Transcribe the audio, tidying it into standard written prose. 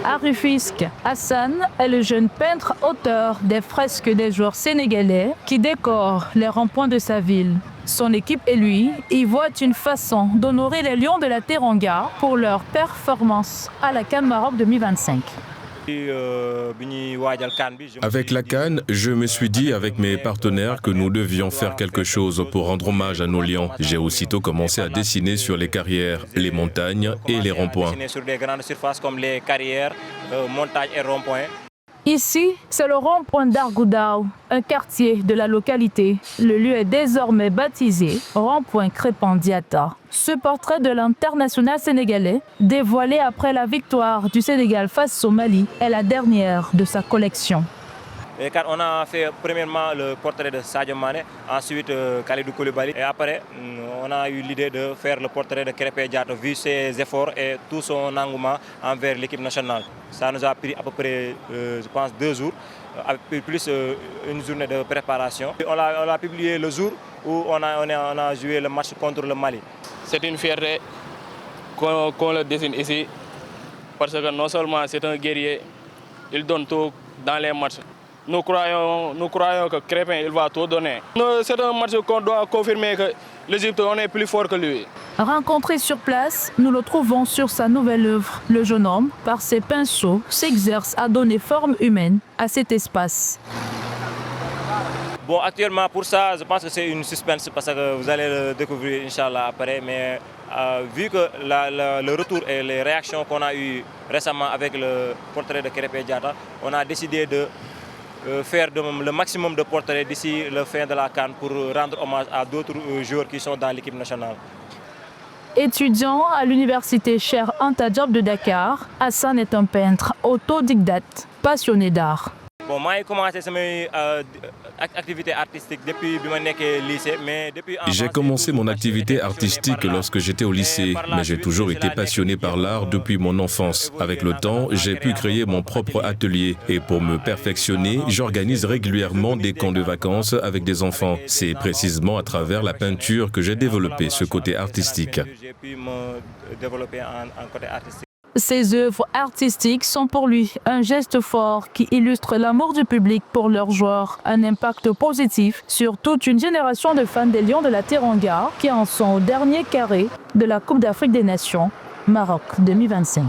À Rufisque, Hassan est le jeune peintre auteur des fresques des joueurs sénégalais qui décorent les ronds-points de sa ville. Son équipe et lui y voient une façon d'honorer les Lions de la Teranga pour leur performance à la CAN Maroc 2025. Avec la CAN, je me suis dit avec mes partenaires que nous devions faire quelque chose pour rendre hommage à nos lions. J'ai aussitôt commencé à dessiner sur les carrières, les montagnes et les ronds-points. Ici, c'est le rond-point d'Argoudao, un quartier de la localité. Le lieu est désormais baptisé rond-point Crépin Diatta. Ce portrait de l'international sénégalais, dévoilé après la victoire du Sénégal face au Mali, est la dernière de sa collection. On a fait premièrement le portrait de Sadio Mané, ensuite Kalidou Koulibaly et après on a eu l'idée de faire le portrait de Krépin Diatta vu ses efforts et tout son engouement envers l'équipe nationale. Ça nous a pris à peu près, je pense, 2 jours, plus une journée de préparation. On l'a publié le jour où on a joué le match contre le Mali. C'est une fierté qu'on le dessine ici parce que non seulement c'est un guerrier, il donne tout dans les matchs. Nous croyons que Krépin il va tout donner. C'est un match qu'on doit confirmer que l'Égypte on est plus fort que lui. Rencontré sur place, nous le trouvons sur sa nouvelle œuvre. Le jeune homme, par ses pinceaux, s'exerce à donner forme humaine à cet espace. Bon, actuellement pour ça, je pense que c'est une suspense parce que vous allez le découvrir Inch'Allah après. Mais vu que le retour et les réactions qu'on a eues récemment avec le portrait de Krépin Diatta, on a décidé de faire le maximum de portraits d'ici la fin de la CAN pour rendre hommage à d'autres joueurs qui sont dans l'équipe nationale. Étudiant à l'université Cheikh Anta Diop de Dakar, Hassan est un peintre autodidacte, passionné d'art. Bon, moi j'ai commencé mes activités artistiques depuis que je suis au lycée. J'ai commencé mon activité artistique lorsque j'étais au lycée, mais j'ai toujours été passionné par l'art depuis mon enfance. Avec le temps, j'ai pu créer mon propre atelier et pour me perfectionner, j'organise régulièrement des camps de vacances avec des enfants. C'est précisément à travers la peinture que j'ai développé ce côté artistique. Ses œuvres artistiques sont pour lui un geste fort qui illustre l'amour du public pour leurs joueurs, un impact positif sur toute une génération de fans des Lions de la Teranga qui en sont au dernier carré de la Coupe d'Afrique des Nations, Maroc 2025.